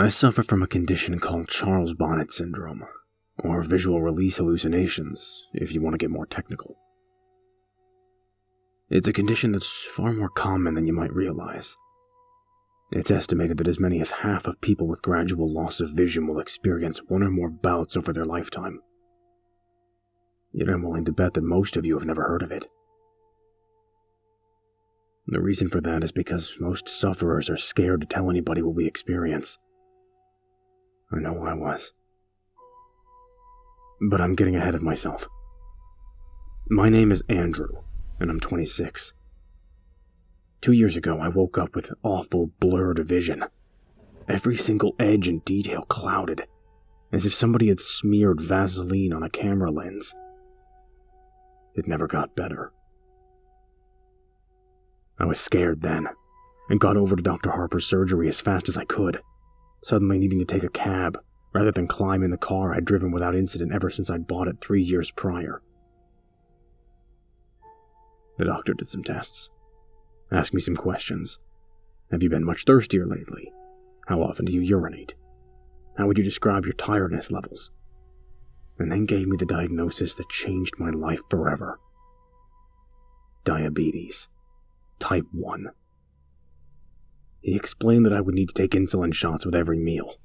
I suffer from a condition called Charles Bonnet syndrome, or visual release hallucinations, if you want to get more technical. It's a condition that's far more common than you might realize. It's estimated that as many as half of people with gradual loss of vision will experience one or more bouts over their lifetime. Yet I'm willing to bet that most of you have never heard of it. The reason for that is because most sufferers are scared to tell anybody what we experience. I know I was. But I'm getting ahead of myself. My name is Andrew, and I'm 26. 2 years ago, I woke up with awful blurred vision. Every single edge and detail clouded, as if somebody had smeared Vaseline on a camera lens. It never got better. I was scared then, and got over to Dr. Harper's surgery as fast as I could, suddenly needing to take a cab rather than climb in the car I'd driven without incident ever since I'd bought it 3 years prior. The doctor did some tests, asked me some questions. Have you been much thirstier lately? How often do you urinate? How would you describe your tiredness levels? And then gave me the diagnosis that changed my life forever. Diabetes. Type 1. He explained that I would need to take insulin shots with every meal,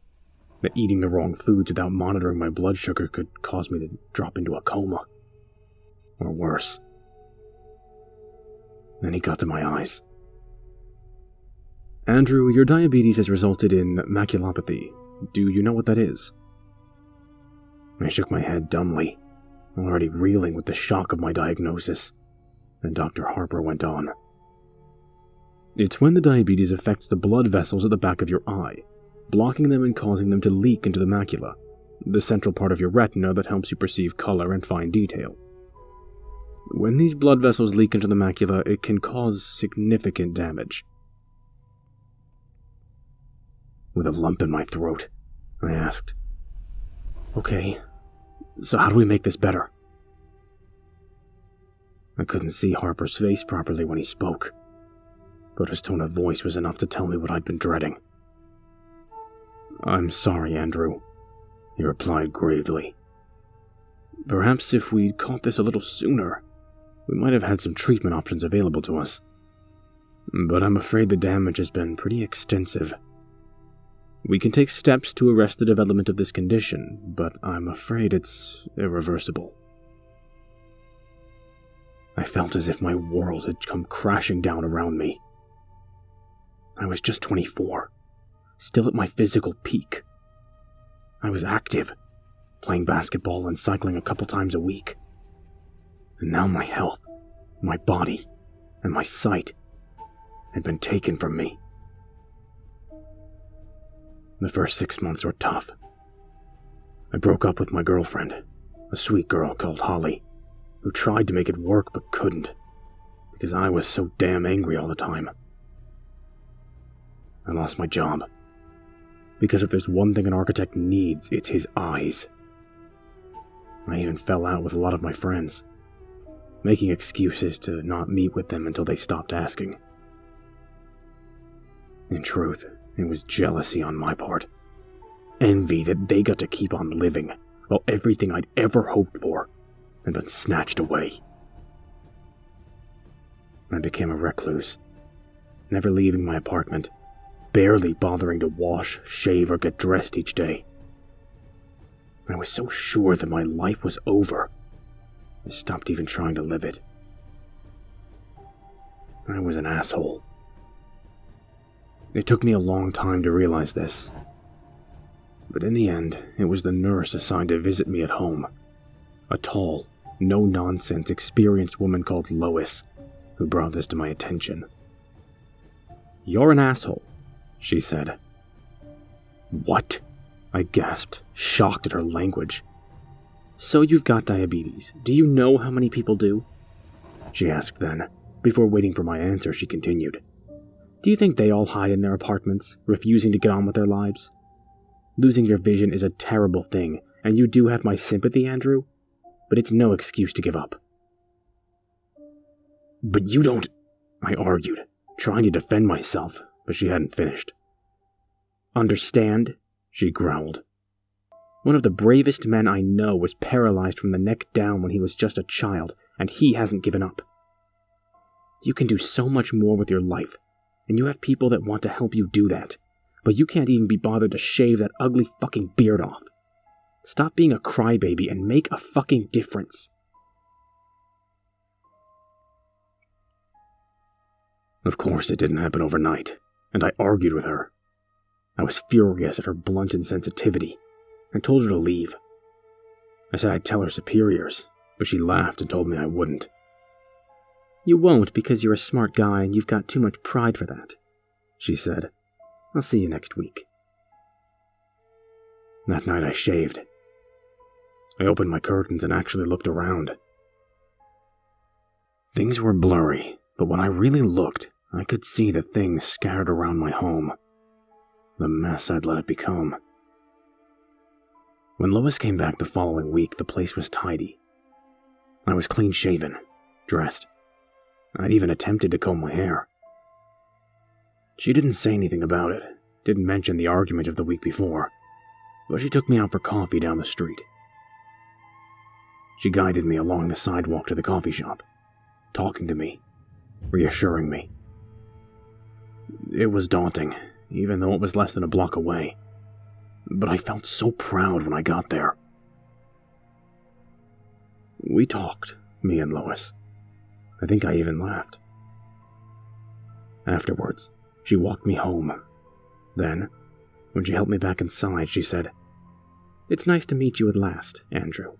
that eating the wrong foods without monitoring my blood sugar could cause me to drop into a coma. Or worse. Then he got to my eyes. Andrew, your diabetes has resulted in maculopathy. Do you know what that is? I shook my head dumbly, already reeling with the shock of my diagnosis, and Dr. Harper went on. It's when the diabetes affects the blood vessels at the back of your eye, blocking them and causing them to leak into the macula, the central part of your retina that helps you perceive color and fine detail. When these blood vessels leak into the macula, it can cause significant damage. With a lump in my throat, I asked, Okay, so how do we make this better? I couldn't see Harper's face properly when he spoke, but his tone of voice was enough to tell me what I'd been dreading. I'm sorry, Andrew, he replied gravely. Perhaps if we'd caught this a little sooner, we might have had some treatment options available to us. But I'm afraid the damage has been pretty extensive. We can take steps to arrest the development of this condition, but I'm afraid it's irreversible. I felt as if my world had come crashing down around me. I was just 24, still at my physical peak. I was active, playing basketball and cycling a couple times a week. And now my health, my body, and my sight had been taken from me. The first 6 months were tough. I broke up with my girlfriend, a sweet girl called Holly, who tried to make it work but couldn't, because I was so damn angry all the time. I lost my job, because if there's one thing an architect needs, it's his eyes. I even fell out with a lot of my friends, making excuses to not meet with them until they stopped asking. In truth, it was jealousy on my part. Envy that they got to keep on living, while everything I'd ever hoped for had been snatched away. I became a recluse, never leaving my apartment, barely bothering to wash, shave, or get dressed each day. I was so sure that my life was over, I stopped even trying to live it. I was an asshole. It took me a long time to realize this. But in the end, it was the nurse assigned to visit me at home. A tall, no-nonsense, experienced woman called Lois, who brought this to my attention. You're an asshole, she said. What? I gasped, shocked at her language. So you've got diabetes. Do you know how many people do? She asked then. Before waiting for my answer, she continued. Do you think they all hide in their apartments, refusing to get on with their lives? Losing your vision is a terrible thing, and you do have my sympathy, Andrew, but it's no excuse to give up. But you don't, I argued, trying to defend myself, but she hadn't finished. Understand? she growled. "One of the bravest men I know was paralyzed from the neck down when he was just a child, and he hasn't given up. You can do so much more with your life, and you have people that want to help you do that, but you can't even be bothered to shave that ugly fucking beard off. Stop being a crybaby and make a fucking difference." Of course it didn't happen overnight, and I argued with her. I was furious at her blunt insensitivity, and told her to leave. I said I'd tell her superiors, but she laughed and told me I wouldn't. "You won't because you're a smart guy and you've got too much pride for that," she said. "I'll see you next week." That night I shaved. I opened my curtains and actually looked around. Things were blurry, but when I really looked, I could see the things scattered around my home. The mess I'd let it become. When Lois came back the following week, the place was tidy. I was clean-shaven, dressed. I'd even attempted to comb my hair. She didn't say anything about it, didn't mention the argument of the week before, but she took me out for coffee down the street. She guided me along the sidewalk to the coffee shop, talking to me, reassuring me. It was daunting, even though it was less than a block away, but I felt so proud when I got there. We talked, me and Lois. I think I even laughed. Afterwards, she walked me home. Then, when she helped me back inside, she said, "It's nice to meet you at last, Andrew."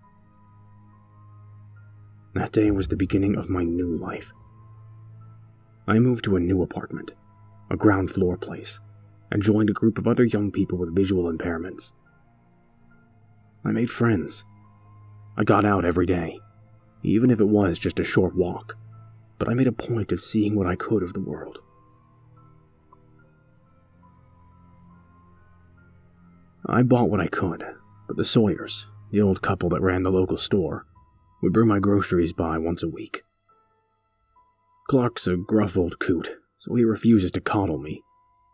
That day was the beginning of my new life. I moved to a new apartment, a ground floor place, and joined a group of other young people with visual impairments. I made friends. I got out every day, even if it was just a short walk, but I made a point of seeing what I could of the world. I bought what I could, but the Sawyers, the old couple that ran the local store, would bring my groceries by once a week. Clark's a gruff old coot, so he refuses to coddle me,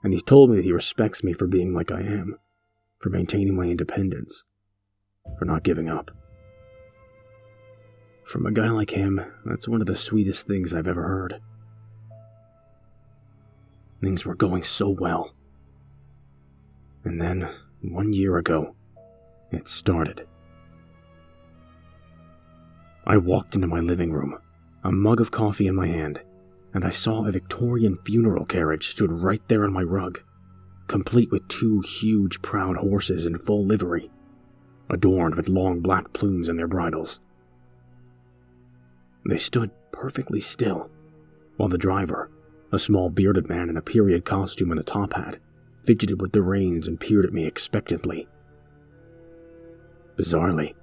and he's told me that he respects me for being like I am, for maintaining my independence, for not giving up. From a guy like him, that's one of the sweetest things I've ever heard. Things were going so well. And then, 1 year ago, it started. I walked into my living room, a mug of coffee in my hand, and I saw a Victorian funeral carriage stood right there on my rug, complete with 2 huge proud horses in full livery, adorned with long black plumes in their bridles. They stood perfectly still, while the driver, a small bearded man in a period costume and a top hat, fidgeted with the reins and peered at me expectantly. Bizarrely,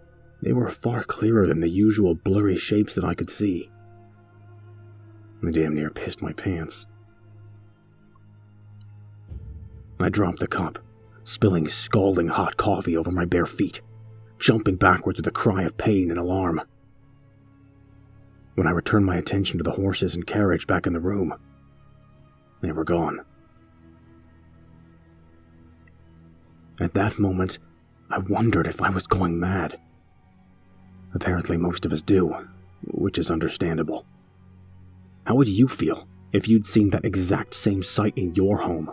they were far clearer than the usual blurry shapes that I could see. I damn near pissed my pants. I dropped the cup, spilling scalding hot coffee over my bare feet, jumping backwards with a cry of pain and alarm. When I returned my attention to the horses and carriage back in the room, they were gone. At that moment, I wondered if I was going mad. Apparently most of us do, which is understandable. How would you feel if you'd seen that exact same sight in your home?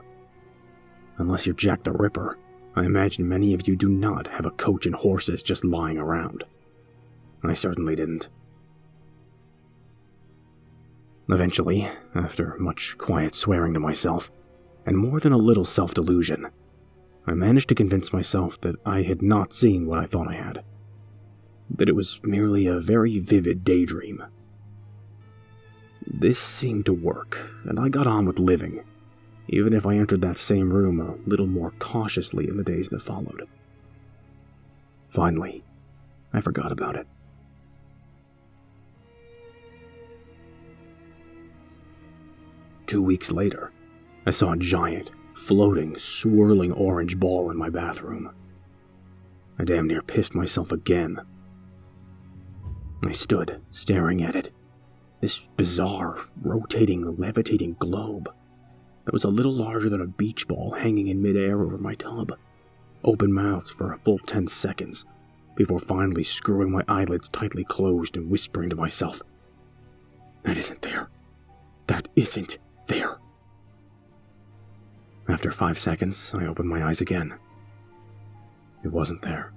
Unless you're Jack the Ripper, I imagine many of you do not have a coach and horses just lying around. I certainly didn't. Eventually, after much quiet swearing to myself, and more than a little self-delusion, I managed to convince myself that I had not seen what I thought I had. That it was merely a very vivid daydream. This seemed to work, and I got on with living, even if I entered that same room a little more cautiously in the days that followed. Finally, I forgot about it. Two weeks later, I saw a giant, floating, swirling orange ball in my bathroom. I damn near pissed myself again. I stood, staring at it. This bizarre, rotating, levitating globe that was a little larger than a beach ball hanging in midair over my tub. open-mouthed for a full 10 seconds, before finally screwing my eyelids tightly closed and whispering to myself, "That isn't there. That isn't there." After 5 seconds, I opened my eyes again. It wasn't there.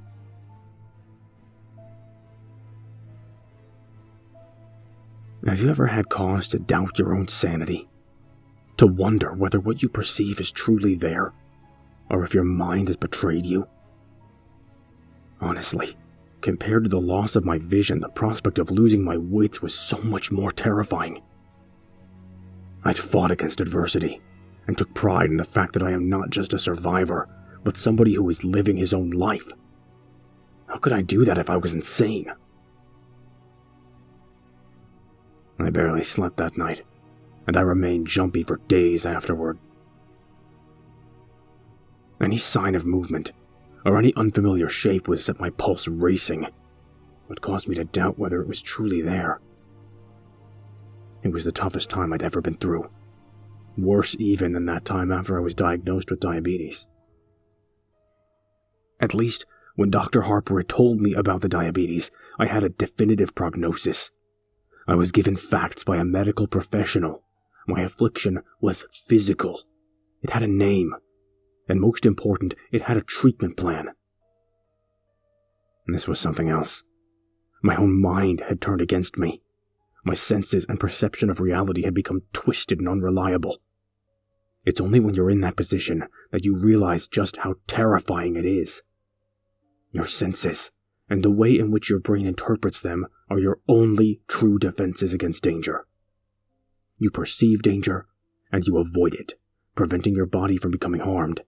Have you ever had cause to doubt your own sanity? To wonder whether what you perceive is truly there, or if your mind has betrayed you? Honestly, compared to the loss of my vision, the prospect of losing my wits was so much more terrifying. I'd fought against adversity, and took pride in the fact that I am not just a survivor, but somebody who is living his own life. How could I do that if I was insane? I barely slept that night, and I remained jumpy for days afterward. Any sign of movement, or any unfamiliar shape would set my pulse racing, what caused me to doubt whether it was truly there. It was the toughest time I'd ever been through. Worse even than that time after I was diagnosed with diabetes. At least, when Dr. Harper had told me about the diabetes, I had a definitive prognosis. I was given facts by a medical professional. My affliction was physical. It had a name. And most important, it had a treatment plan. And this was something else. My own mind had turned against me. My senses and perception of reality had become twisted and unreliable. It's only when you're in that position that you realize just how terrifying it is. Your senses, and the way in which your brain interprets them, are your only true defenses against danger. You perceive danger, and you avoid it, preventing your body from becoming harmed.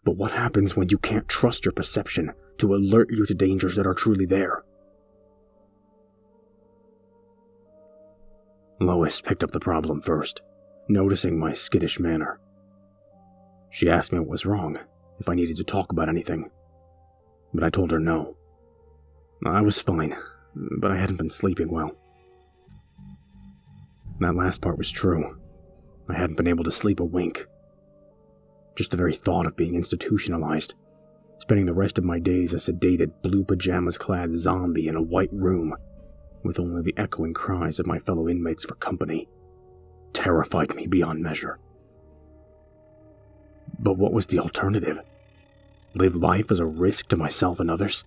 But what happens when you can't trust your perception to alert you to dangers that are truly there? Lois picked up the problem first, noticing my skittish manner. She asked me what was wrong, if I needed to talk about anything, but I told her no. I was fine, but I hadn't been sleeping well. That last part was true. I hadn't been able to sleep a wink. Just the very thought of being institutionalized, spending the rest of my days a sedated, blue pajamas-clad zombie in a white room, with only the echoing cries of my fellow inmates for company, terrified me beyond measure. But what was the alternative? Live life as a risk to myself and others?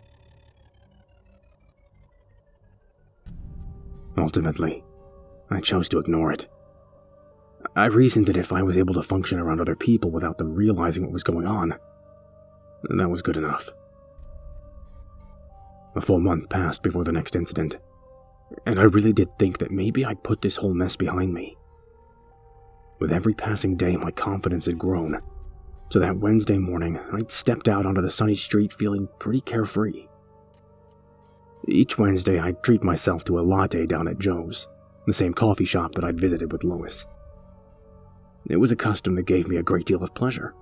Ultimately, I chose to ignore it. I reasoned that if I was able to function around other people without them realizing what was going on, that was good enough. A full month passed before the next incident, and I really did think that maybe I'd put this whole mess behind me. With every passing day, my confidence had grown, so that Wednesday morning, I'd stepped out onto the sunny street feeling pretty carefree. Each Wednesday, I'd treat myself to a latte down at Joe's, the same coffee shop that I'd visited with Lois. It was a custom that gave me a great deal of pleasure,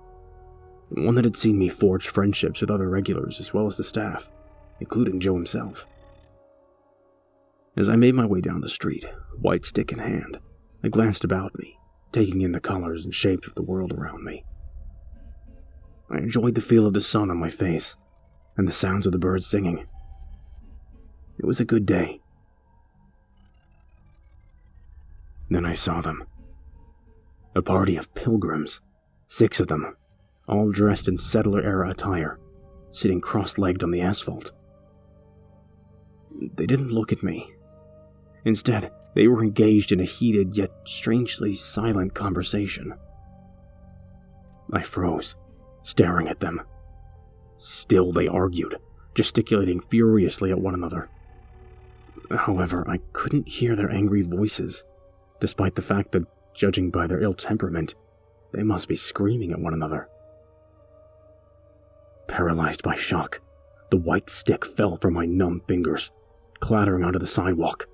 one that had seen me forge friendships with other regulars as well as the staff, including Joe himself. As I made my way down the street, white stick in hand, I glanced about me, taking in the colors and shapes of the world around me. I enjoyed the feel of the sun on my face, and the sounds of the birds singing. It was a good day. Then I saw them. A party of pilgrims, 6 of them, all dressed in settler-era attire, sitting cross-legged on the asphalt. They didn't look at me. Instead, they were engaged in a heated yet strangely silent conversation. I froze, staring at them. Still they argued, gesticulating furiously at one another. However, I couldn't hear their angry voices, despite the fact that, judging by their ill temperament, they must be screaming at one another. Paralyzed by shock, the white stick fell from my numb fingers, clattering onto the sidewalk.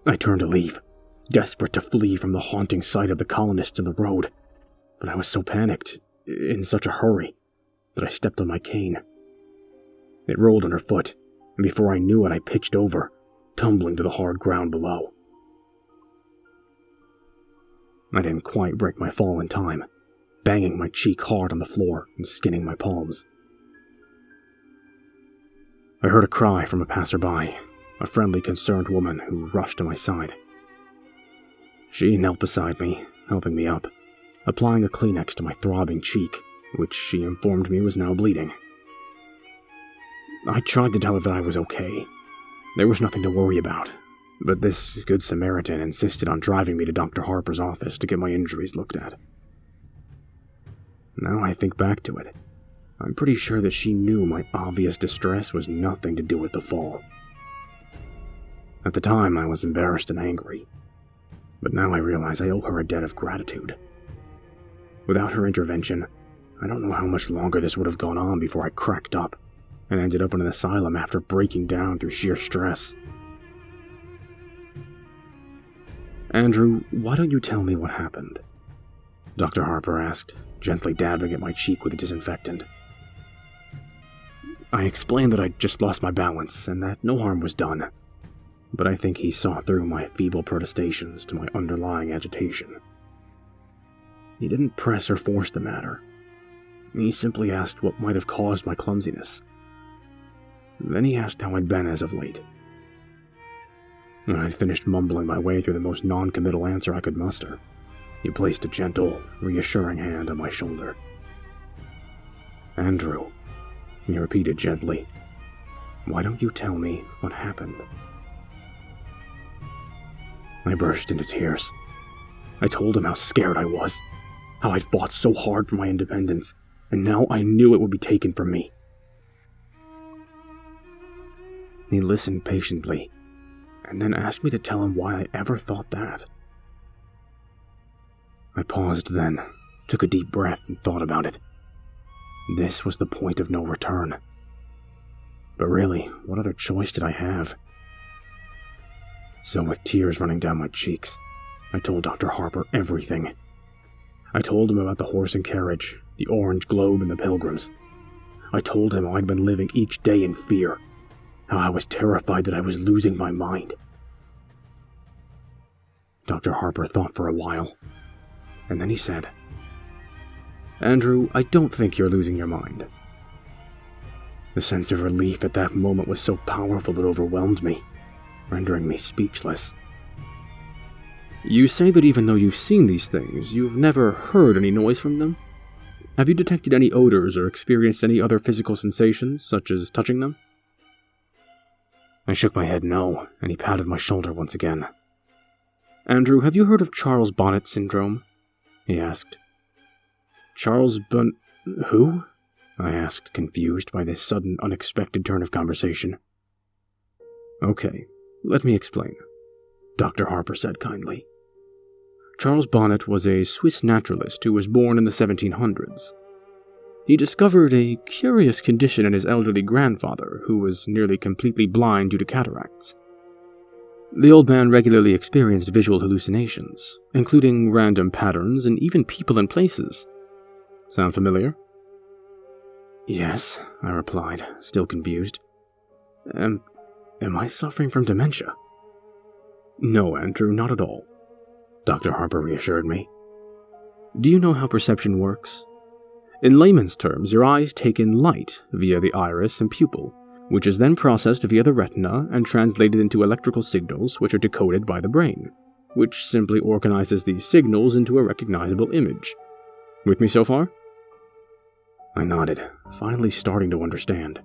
I turned to leave, desperate to flee from the haunting sight of the colonists in the road, but I was so panicked, in such a hurry, that I stepped on my cane. It rolled underfoot, and before I knew it, I pitched over, tumbling to the hard ground below. I didn't quite break my fall in time, banging my cheek hard on the floor and skinning my palms. I heard a cry from a passerby, a friendly, concerned woman who rushed to my side. She knelt beside me, helping me up, applying a Kleenex to my throbbing cheek, which she informed me was now bleeding. I tried to tell her that I was okay. There was nothing to worry about, but this good Samaritan insisted on driving me to Dr. Harper's office to get my injuries looked at. Now I think back to it, I'm pretty sure that she knew my obvious distress was nothing to do with the fall. At the time, I was embarrassed and angry, but now I realize I owe her a debt of gratitude. Without her intervention, I don't know how much longer this would have gone on before I cracked up and ended up in an asylum after breaking down through sheer stress. Andrew, why don't you tell me what happened? Dr. Harper asked, gently dabbing at my cheek with a disinfectant. I explained that I'd just lost my balance and that no harm was done, but I think he saw through my feeble protestations to my underlying agitation. He didn't press or force the matter. He simply asked what might have caused my clumsiness. Then he asked how I'd been as of late. When I'd finished mumbling my way through the most non-committal answer I could muster, he placed a gentle, reassuring hand on my shoulder. Andrew, he repeated gently, why don't you tell me what happened? I burst into tears. I told him how scared I was, how I'd fought so hard for my independence, and now I knew it would be taken from me. He listened patiently, and then asked me to tell him why I ever thought that. I paused then, took a deep breath, and thought about it. This was the point of no return. But really, what other choice did I have? So with tears running down my cheeks, I told Dr. Harper everything. I told him about the horse and carriage, the orange globe, and the pilgrims. I told him how I'd been living each day in fear, how I was terrified that I was losing my mind. Dr. Harper thought for a while, and then he said, Andrew, I don't think you're losing your mind. The sense of relief at that moment was so powerful it overwhelmed me, rendering me speechless. You say that even though you've seen these things, you've never heard any noise from them? Have you detected any odors or experienced any other physical sensations, such as touching them? I shook my head no, and he patted my shoulder once again. Andrew, have you heard of Charles Bonnet syndrome? He asked. Who? I asked, confused by this sudden, unexpected turn of conversation. Okay, let me explain, Dr. Harper said kindly. Charles Bonnet was a Swiss naturalist who was born in the 1700s. He discovered a curious condition in his elderly grandfather, who was nearly completely blind due to cataracts. The old man regularly experienced visual hallucinations, including random patterns and even people and places. Sound familiar? Yes, I replied, still confused. Am I suffering from dementia? No, Andrew, not at all, Dr. Harper reassured me. Do you know how perception works? In layman's terms, your eyes take in light via the iris and pupil, which is then processed via the retina and translated into electrical signals which are decoded by the brain, which simply organizes these signals into a recognizable image. With me so far? I nodded, finally starting to understand.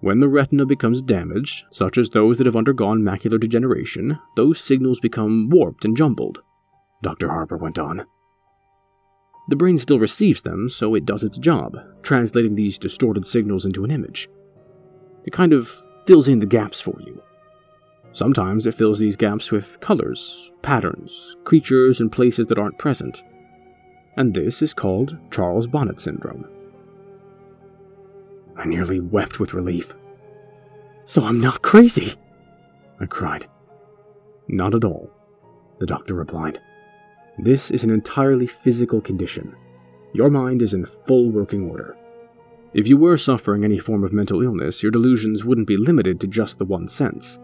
When the retina becomes damaged, such as those that have undergone macular degeneration, those signals become warped and jumbled, Dr. Harper went on. The brain still receives them, so it does its job, translating these distorted signals into an image. It kind of fills in the gaps for you. Sometimes it fills these gaps with colors, patterns, creatures, and places that aren't present. And this is called Charles Bonnet syndrome. I nearly wept with relief. So I'm not crazy, I cried. Not at all, the doctor replied. This is an entirely physical condition. Your mind is in full working order. If you were suffering any form of mental illness, your delusions wouldn't be limited to just the one sense.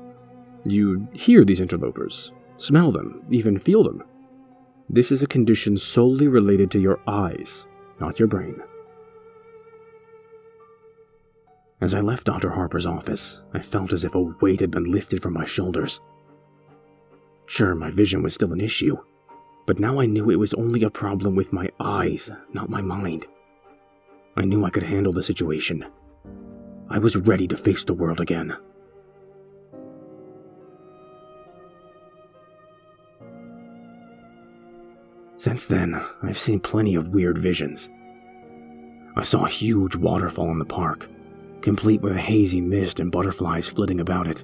You'd hear these interlopers, smell them, even feel them. This is a condition solely related to your eyes, not your brain. As I left Dr. Harper's office, I felt as if a weight had been lifted from my shoulders. Sure, my vision was still an issue, but now I knew it was only a problem with my eyes, not my mind. I knew I could handle the situation. I was ready to face the world again. Since then, I've seen plenty of weird visions. I saw a huge waterfall in the park, complete with a hazy mist and butterflies flitting about it.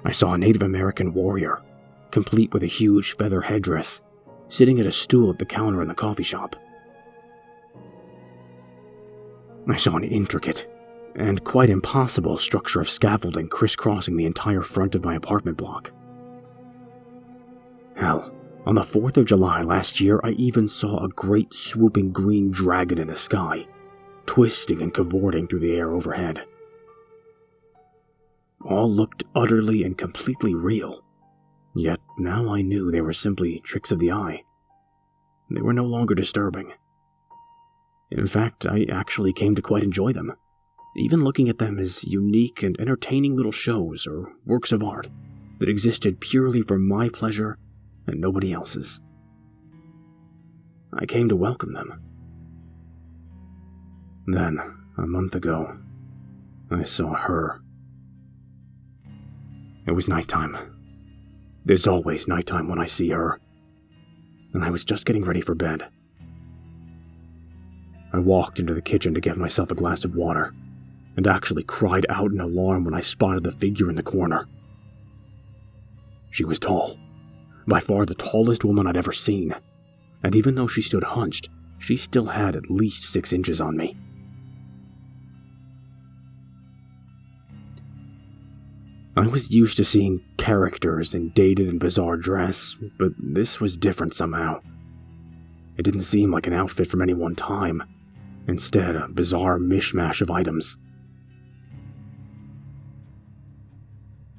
I saw a Native American warrior, complete with a huge feather headdress, sitting at a stool at the counter in the coffee shop. I saw an intricate and quite impossible structure of scaffolding crisscrossing the entire front of my apartment block. Hell, on the 4th of July last year, I even saw a great swooping green dragon in the sky, twisting and cavorting through the air overhead. All looked utterly and completely real, yet now I knew they were simply tricks of the eye. They were no longer disturbing. In fact, I actually came to quite enjoy them, even looking at them as unique and entertaining little shows or works of art that existed purely for my pleasure and nobody else's. I came to welcome them. Then, a month ago, I saw her. It was nighttime. There's always nighttime when I see her, and I was just getting ready for bed. I walked into the kitchen to get myself a glass of water, and actually cried out in alarm when I spotted the figure in the corner. She was tall, by far the tallest woman I'd ever seen, and even though she stood hunched, she still had at least 6 inches on me. I was used to seeing characters in dated and bizarre dress, but this was different somehow. It didn't seem like an outfit from any one time, instead a bizarre mishmash of items.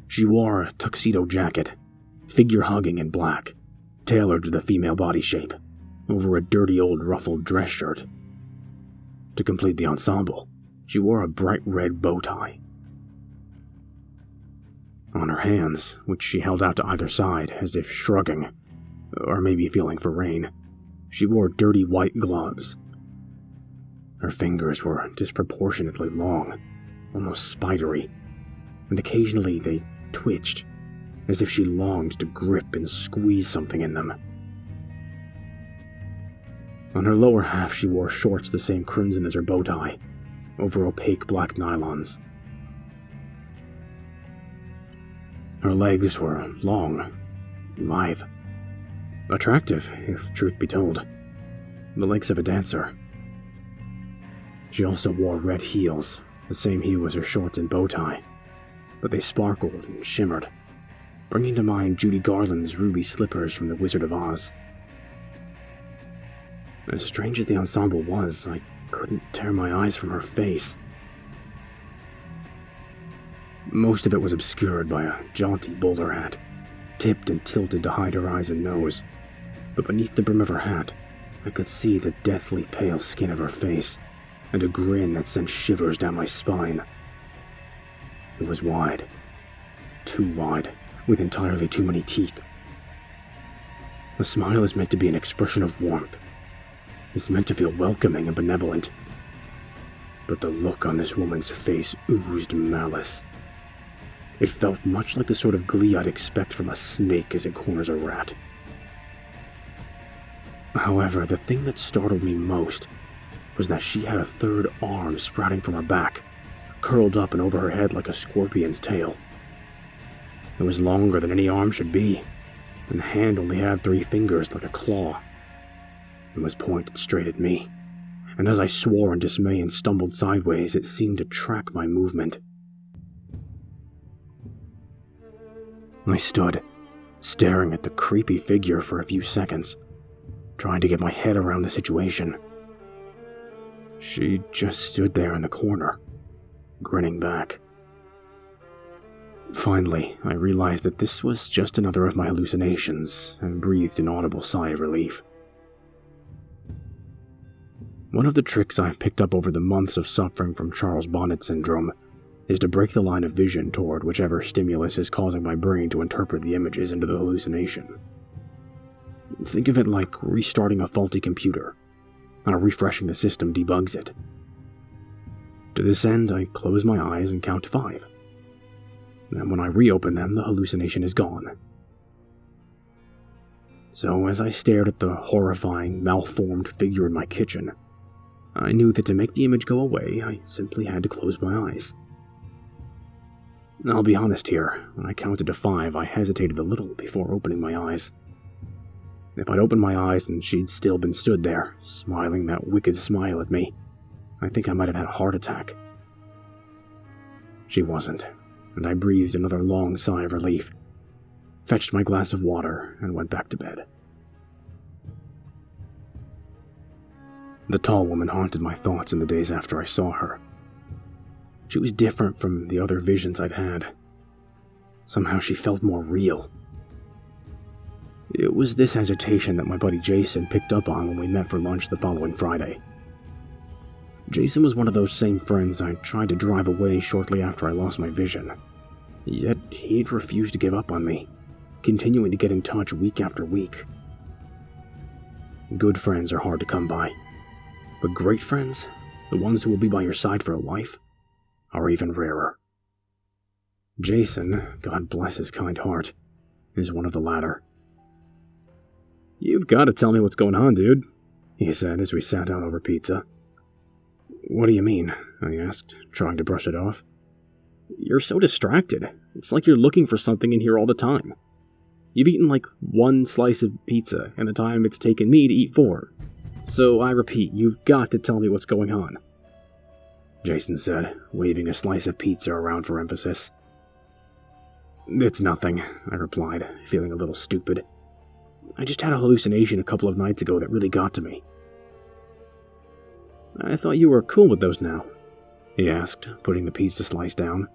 She wore a tuxedo jacket, figure-hugging in black, tailored to the female body shape, over a dirty old ruffled dress shirt. To complete the ensemble, she wore a bright red bow tie. On her hands, which she held out to either side as if shrugging, or maybe feeling for rain, she wore dirty white gloves. Her fingers were disproportionately long, almost spidery, and occasionally they twitched, as if she longed to grip and squeeze something in them. On her lower half she wore shorts the same crimson as her bow tie, over opaque black nylons. Her legs were long, lithe, attractive, if truth be told, the legs of a dancer. She also wore red heels, the same hue as her shorts and bow tie, but they sparkled and shimmered, bringing to mind Judy Garland's ruby slippers from The Wizard of Oz. As strange as the ensemble was, I couldn't tear my eyes from her face. Most of it was obscured by a jaunty bowler hat, tipped and tilted to hide her eyes and nose, but beneath the brim of her hat, I could see the deathly pale skin of her face, and a grin that sent shivers down my spine. It was wide, too wide, with entirely too many teeth. A smile is meant to be an expression of warmth. It's meant to feel welcoming and benevolent. But the look on this woman's face oozed malice. It felt much like the sort of glee I'd expect from a snake as it corners a rat. However, the thing that startled me most was that she had a third arm sprouting from her back, curled up and over her head like a scorpion's tail. It was longer than any arm should be, and the hand only had 3 fingers like a claw. It was pointed straight at me, and as I swore in dismay and stumbled sideways, it seemed to track my movement. I stood, staring at the creepy figure for a few seconds, trying to get my head around the situation. She just stood there in the corner, grinning back. Finally, I realized that this was just another of my hallucinations and breathed an audible sigh of relief. One of the tricks I've picked up over the months of suffering from Charles Bonnet syndrome is to break the line of vision toward whichever stimulus is causing my brain to interpret the images into the hallucination. Think of it like restarting a faulty computer, and refreshing the system debugs it. To this end, I close my eyes and count to 5. And when I reopen them, the hallucination is gone. So as I stared at the horrifying, malformed figure in my kitchen, I knew that to make the image go away, I simply had to close my eyes. I'll be honest here, when I counted to 5, I hesitated a little before opening my eyes. If I'd opened my eyes and she'd still been stood there, smiling that wicked smile at me, I think I might have had a heart attack. She wasn't, and I breathed another long sigh of relief, fetched my glass of water, and went back to bed. The tall woman haunted my thoughts in the days after I saw her. She was different from the other visions I'd had. Somehow she felt more real. It was this hesitation that my buddy Jason picked up on when we met for lunch the following Friday. Jason was one of those same friends I tried to drive away shortly after I lost my vision. Yet he'd refused to give up on me, continuing to get in touch week after week. Good friends are hard to come by, but great friends, the ones who will be by your side for life, are even rarer. Jason, God bless his kind heart, is one of the latter. "You've got to tell me what's going on, dude," he said as we sat down over pizza. "What do you mean?" I asked, trying to brush it off. "You're so distracted. It's like you're looking for something in here all the time. You've eaten like 1 slice of pizza in the time it's taken me to eat 4. So I repeat, you've got to tell me what's going on," Jason said, waving a slice of pizza around for emphasis. "It's nothing," I replied, feeling a little stupid. "I just had a hallucination a couple of nights ago that really got to me." "I thought you were cool with those now," he asked, putting the pizza slice down.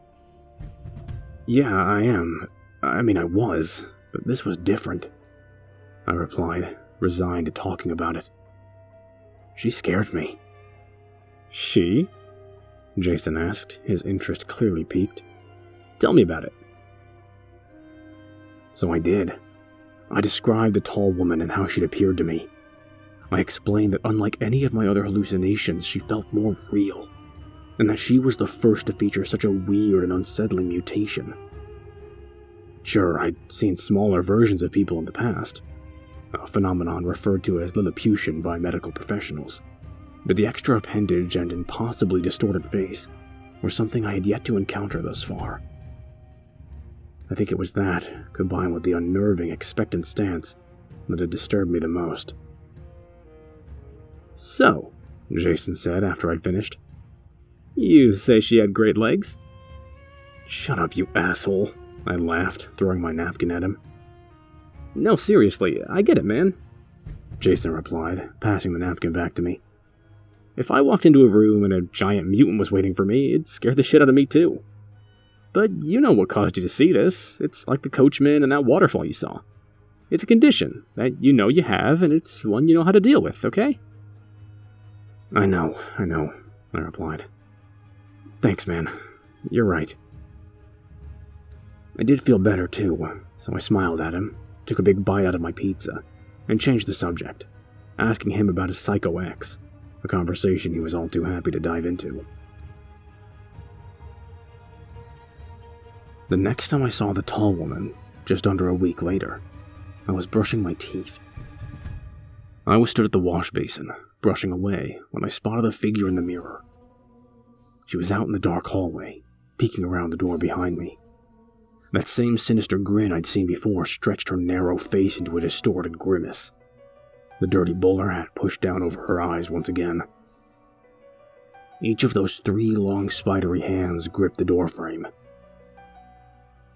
"Yeah, I am. I was, but this was different," I replied, resigned to talking about it. "She scared me." "She?" Jason asked, his interest clearly piqued. "Tell me about it." So I did. I described the tall woman and how she'd appeared to me. I explained that unlike any of my other hallucinations, she felt more real, and that she was the first to feature such a weird and unsettling mutation. Sure, I'd seen smaller versions of people in the past, a phenomenon referred to as Lilliputian by medical professionals, but the extra appendage and impossibly distorted face were something I had yet to encounter thus far. I think it was that, combined with the unnerving, expectant stance, that had disturbed me the most. "So," Jason said after I'd finished, "you say she had great legs?" "Shut up, you asshole," I laughed, throwing my napkin at him. "No, seriously, I get it, man," Jason replied, passing the napkin back to me. "If I walked into a room and a giant mutant was waiting for me, it'd scare the shit out of me too. But you know what caused you to see this. It's like the coachman and that waterfall you saw. It's a condition that you know you have, and it's one you know how to deal with, okay?" I know, I replied. "Thanks, man. You're right." I did feel better, too, so I smiled at him, took a big bite out of my pizza, and changed the subject, asking him about his Psycho X, a conversation he was all too happy to dive into. The next time I saw the tall woman, just under a week later, I was brushing my teeth. I was stood at the wash basin, brushing away, when I spotted a figure in the mirror. She was out in the dark hallway, peeking around the door behind me. That same sinister grin I'd seen before stretched her narrow face into a distorted grimace. The dirty bowler hat pushed down over her eyes once again. Each of those 3 long spidery hands gripped the doorframe.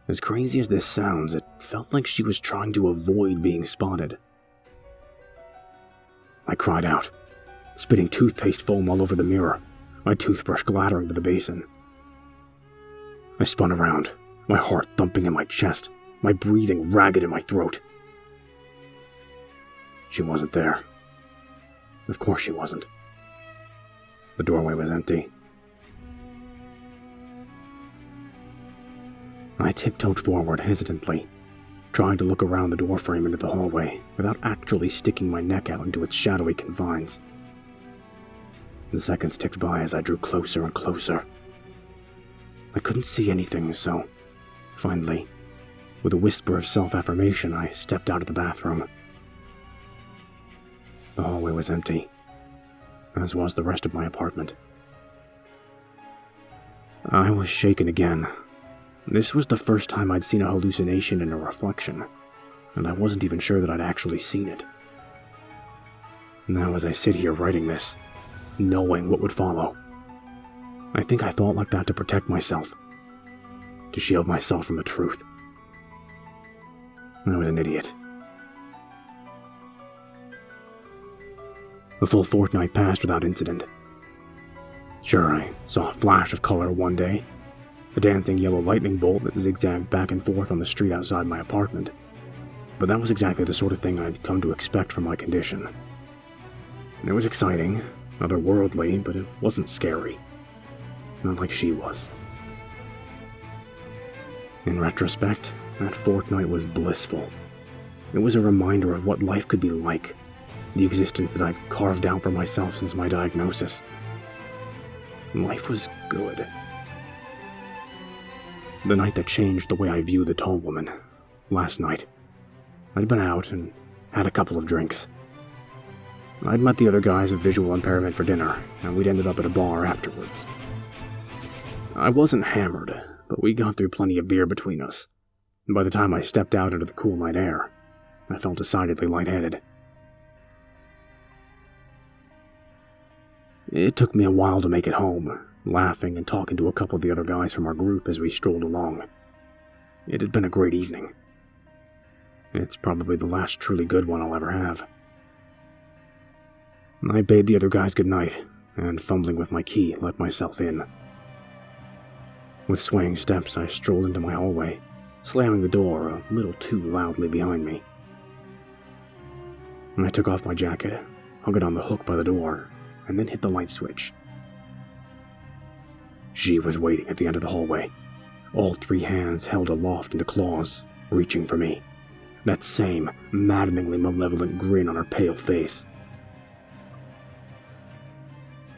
As crazy as this sounds, it felt like she was trying to avoid being spotted. I cried out, spitting toothpaste foam all over the mirror, my toothbrush clattering to the basin. I spun around, my heart thumping in my chest, my breathing ragged in my throat. She wasn't there. Of course she wasn't. The doorway was empty. I tiptoed forward hesitantly, trying to look around the doorframe into the hallway without actually sticking my neck out into its shadowy confines. The seconds ticked by as I drew closer and closer. I couldn't see anything, so finally, with a whisper of self-affirmation, I stepped out of the bathroom. The hallway was empty, as was the rest of my apartment. I was shaken again. This was the first time I'd seen a hallucination in a reflection, and I wasn't even sure that I'd actually seen it. Now as I sit here writing this, knowing what would follow, I think I thought like that to protect myself, to shield myself from the truth. I was an idiot. A full fortnight passed without incident. Sure, I saw a flash of color one day, a dancing yellow lightning bolt that zigzagged back and forth on the street outside my apartment, but that was exactly the sort of thing I'd come to expect from my condition. It was exciting, otherworldly, but it wasn't scary. Not like she was. In retrospect, that fortnight was blissful. It was a reminder of what life could be like, the existence that I'd carved out for myself since my diagnosis. Life was good. The night that changed the way I viewed the tall woman. Last night. I'd been out and had a couple of drinks. I'd met the other guys with visual impairment for dinner, and we'd ended up at a bar afterwards. I wasn't hammered, but we got through plenty of beer between us, and by the time I stepped out into the cool night air, I felt decidedly lightheaded. It took me a while to make it home, laughing and talking to a couple of the other guys from our group as we strolled along. It had been a great evening. It's probably the last truly good one I'll ever have. I bade the other guys goodnight, and fumbling with my key, let myself in. With swaying steps, I strolled into my hallway, slamming the door a little too loudly behind me. I took off my jacket, hung it on the hook by the door, and then hit the light switch. She was waiting at the end of the hallway, all three hands held aloft into claws, reaching for me. That same maddeningly malevolent grin on her pale face.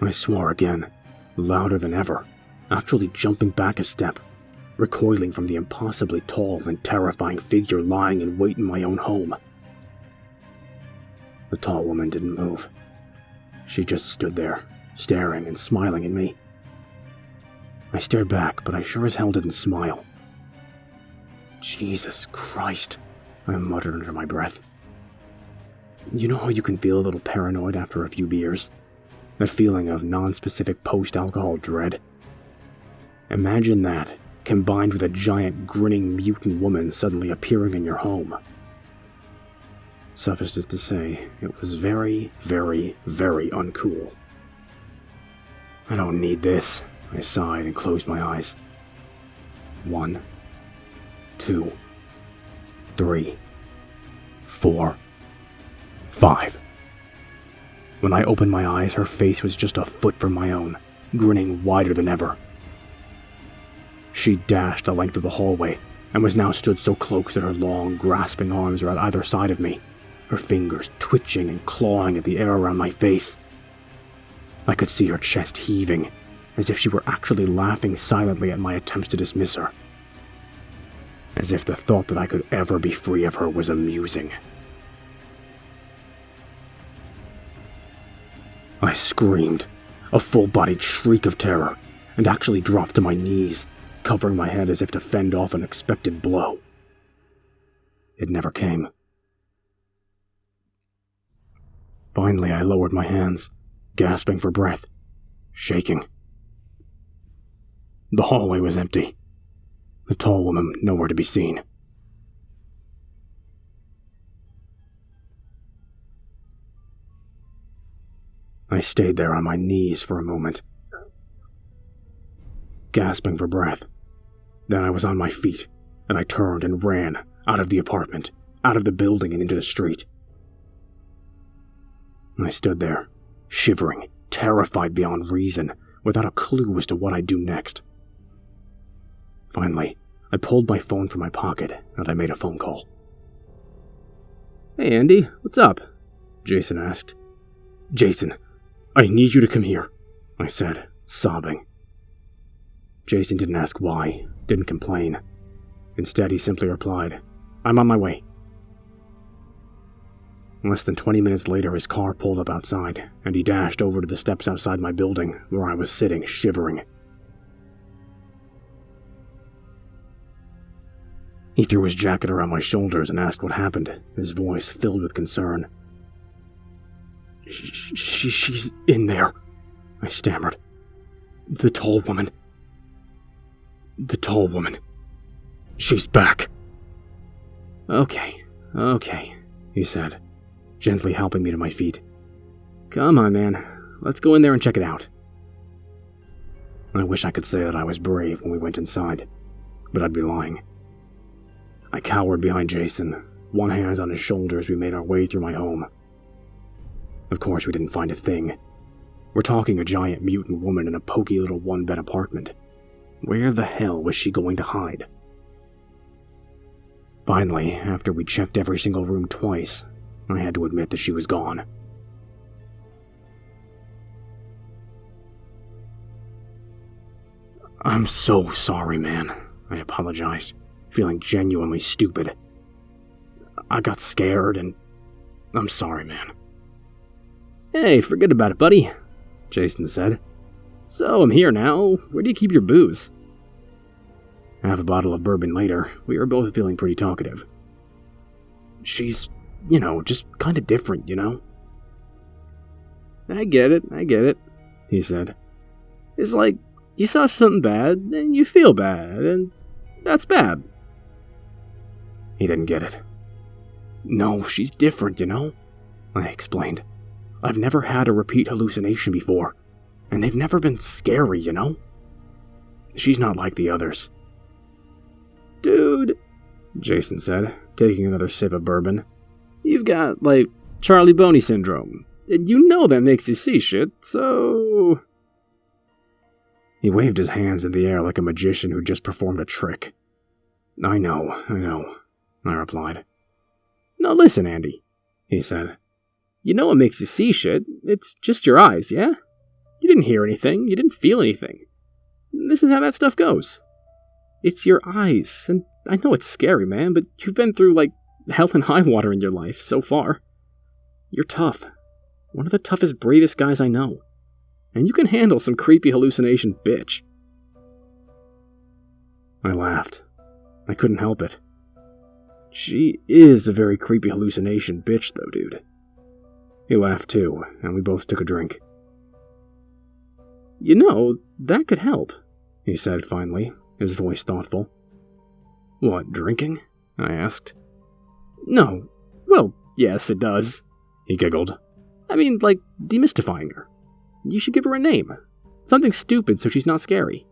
I swore again, louder than ever, actually jumping back a step, recoiling from the impossibly tall and terrifying figure lying in wait in my own home. The tall woman didn't move. She just stood there, staring and smiling at me. I stared back, but I sure as hell didn't smile. Jesus Christ, I muttered under my breath. You know how you can feel a little paranoid after a few beers? That feeling of non-specific post-alcohol dread? Imagine that, combined with a giant grinning mutant woman suddenly appearing in your home. Suffice it to say, it was very, very, very uncool. I don't need this, I sighed and closed my eyes. 1, 2, 3, 4, 5. When I opened my eyes, her face was just a foot from my own, grinning wider than ever. She dashed the length of the hallway, and was now stood so close that her long, grasping arms were at either side of me, her fingers twitching and clawing at the air around my face. I could see her chest heaving, as if she were actually laughing silently at my attempts to dismiss her. As if the thought that I could ever be free of her was amusing. I screamed, a full-bodied shriek of terror, and actually dropped to my knees, covering my head as if to fend off an expected blow. It never came. Finally, I lowered my hands, gasping for breath, shaking. The hallway was empty. The tall woman nowhere to be seen. I stayed there on my knees for a moment, gasping for breath, Then I was on my feet, and I turned and ran out of the apartment, out of the building and into the street. I stood there, shivering, terrified beyond reason, without a clue as to what I'd do next. Finally, I pulled my phone from my pocket, and I made a phone call. "Hey, Andy, what's up?" Jason asked. "Jason, I need you to come here," I said, sobbing. Jason didn't ask why, didn't complain. Instead, he simply replied, "I'm on my way." Less than 20 minutes later, his car pulled up outside, and he dashed over to the steps outside my building, where I was sitting, shivering. He threw his jacket around my shoulders and asked what happened, his voice filled with concern. She's in there," I stammered. The tall woman. She's back." Okay, he said, gently helping me to my feet. "Come on, man. Let's go in there and check it out." I wish I could say that I was brave when we went inside, but I'd be lying. I cowered behind Jason, one hand on his shoulder as we made our way through my home. Of course, we didn't find a thing. We're talking a giant mutant woman in a poky little one-bed apartment. Where the hell was she going to hide? Finally, after we checked every single room twice, I had to admit that she was gone. "I'm so sorry, man," I apologized, feeling genuinely stupid. "I got scared and I'm sorry, man." "Hey, forget about it, buddy," Jason said. "So, I'm here now. Where do you keep your booze?" Half a bottle of bourbon later, we were both feeling pretty talkative. "She's, just kind of different, I get it, he said. "It's like you saw something bad, and you feel bad, and that's bad." He didn't get it. "No, she's different, I explained. "I've never had a repeat hallucination before, and they've never been scary, She's not like the others." "Dude," Jason said, taking another sip of bourbon, "you've got, Charlie Boney syndrome, and you know that makes you see shit, so..." He waved his hands in the air like a magician who just performed a trick. I know, I replied. "Now listen, Andy," he said. "You know what makes you see shit? It's just your eyes, yeah? You didn't hear anything, you didn't feel anything. This is how that stuff goes. It's your eyes, and I know it's scary, man, but you've been through, hell and high water in your life, so far. You're tough. One of the toughest, bravest guys I know. And you can handle some creepy hallucination bitch." I laughed. I couldn't help it. "She is a very creepy hallucination bitch, though, dude." He laughed too, and we both took a drink. That could help," he said finally, his voice thoughtful. "What, drinking?" I asked. "No. Well, yes, it does," he giggled. "I mean, demystifying her. You should give her a name. Something stupid so she's not scary."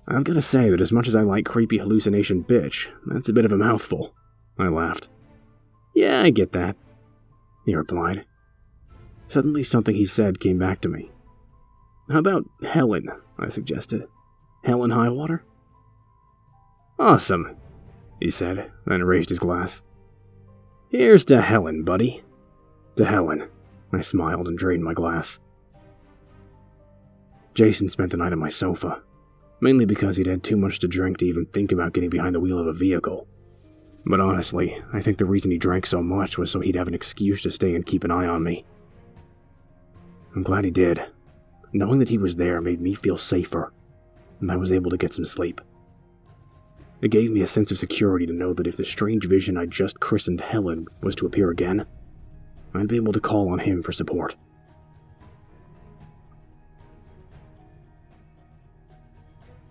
"I've got to say that as much as I like creepy hallucination bitch, that's a bit of a mouthful," I laughed. "Yeah, I get that," he replied. Suddenly something he said came back to me. "How about Helen?" I suggested. "Helen Highwater?" "Awesome," he said, then raised his glass. "Here's to Helen, buddy." "To Helen," I smiled and drained my glass. Jason spent the night on my sofa, mainly because he'd had too much to drink to even think about getting behind the wheel of a vehicle. But honestly, I think the reason he drank so much was so he'd have an excuse to stay and keep an eye on me. I'm glad he did. Knowing that he was there made me feel safer, and I was able to get some sleep. It gave me a sense of security to know that if the strange vision I just christened Helen was to appear again, I'd be able to call on him for support.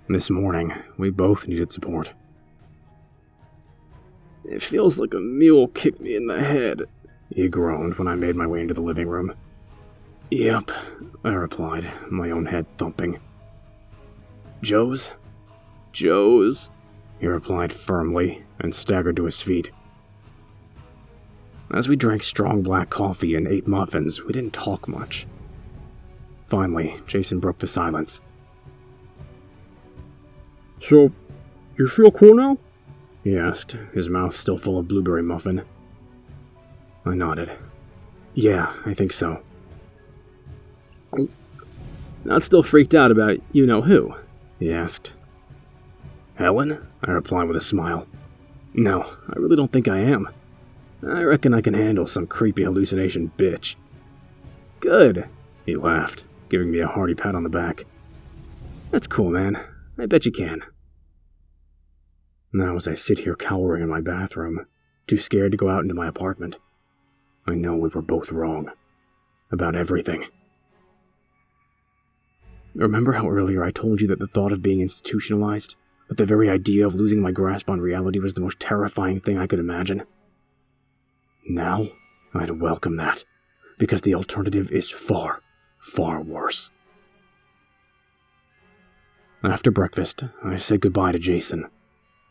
This morning, we both needed support. "It feels like a mule kicked me in the head," he groaned when I made my way into the living room. "Yep," I replied, my own head thumping. "Joe's?" Joe's, he replied firmly and staggered to his feet. As we drank strong black coffee and ate muffins, we didn't talk much. Finally, Jason broke the silence. So, you feel cool now? He asked, his mouth still full of blueberry muffin. I nodded. Yeah, I think so. Not still freaked out about you-know-who? He asked. Helen? I replied with a smile. No, I really don't think I am. I reckon I can handle some creepy hallucination bitch. Good, he laughed, giving me a hearty pat on the back. That's cool, man. I bet you can. Now as I sit here cowering in my bathroom, too scared to go out into my apartment, I know we were both wrong. About everything. Remember how earlier I told you that the thought of being institutionalized, that the very idea of losing my grasp on reality was the most terrifying thing I could imagine? Now, I'd welcome that, because the alternative is far, far worse. After breakfast, I said goodbye to Jason,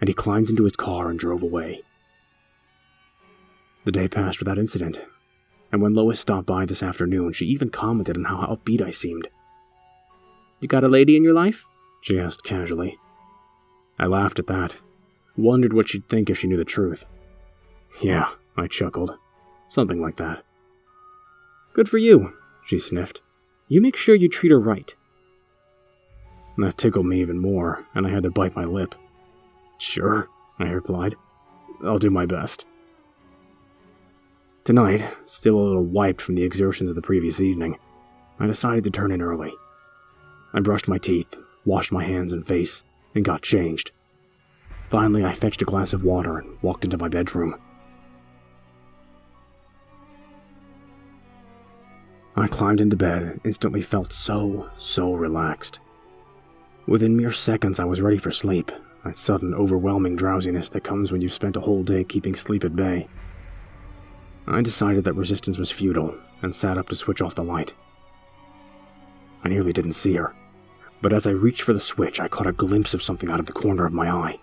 and he climbed into his car and drove away. The day passed without incident, and when Lois stopped by this afternoon, she even commented on how upbeat I seemed. You got a lady in your life? She asked casually. I laughed at that, wondered what she'd think if she knew the truth. Yeah, I chuckled. Something like that. Good for you, she sniffed. You make sure you treat her right. That tickled me even more, and I had to bite my lip. Sure, I replied. I'll do my best. Tonight, still a little wiped from the exertions of the previous evening, I decided to turn in early. I brushed my teeth, washed my hands and face, and got changed. Finally, I fetched a glass of water and walked into my bedroom. I climbed into bed and instantly felt so relaxed. Within mere seconds, I was ready for sleep, that sudden, overwhelming drowsiness that comes when you've spent a whole day keeping sleep at bay. I decided that resistance was futile and sat up to switch off the light. I nearly didn't see her, but as I reached for the switch, I caught a glimpse of something out of the corner of my eye.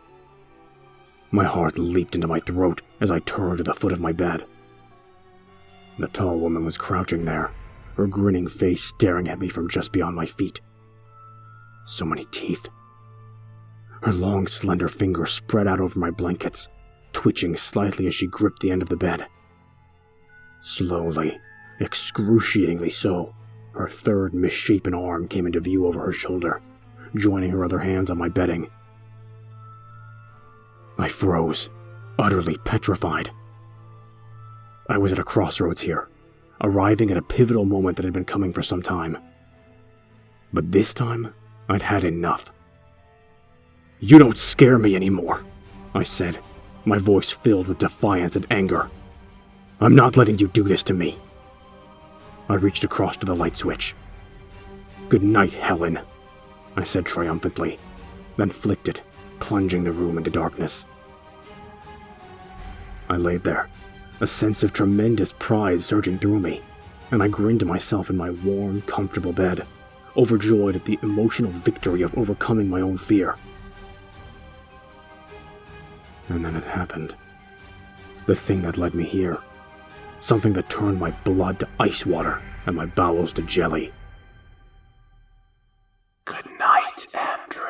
My heart leaped into my throat as I turned to the foot of my bed. The tall woman was crouching there, her grinning face staring at me from just beyond my feet. So many teeth. Her long, slender fingers spread out over my blankets, twitching slightly as she gripped the end of the bed. Slowly, excruciatingly so, her third misshapen arm came into view over her shoulder, joining her other hands on my bedding. I froze, utterly petrified. I was at a crossroads here, arriving at a pivotal moment that had been coming for some time. But this time, I'd had enough. "You don't scare me anymore," I said, my voice filled with defiance and anger. "I'm not letting you do this to me." I reached across to the light switch. "Good night, Helen," I said triumphantly, then flicked it, plunging the room into darkness. I laid there, a sense of tremendous pride surging through me, and I grinned to myself in my warm, comfortable bed, overjoyed at the emotional victory of overcoming my own fear. And then it happened. The thing that led me here. Something that turned my blood to ice water and my bowels to jelly. "Good night, Andrew,"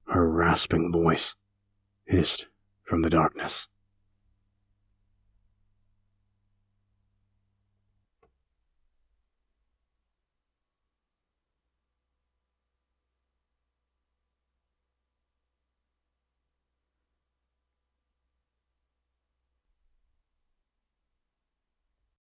her rasping voice hissed from the darkness.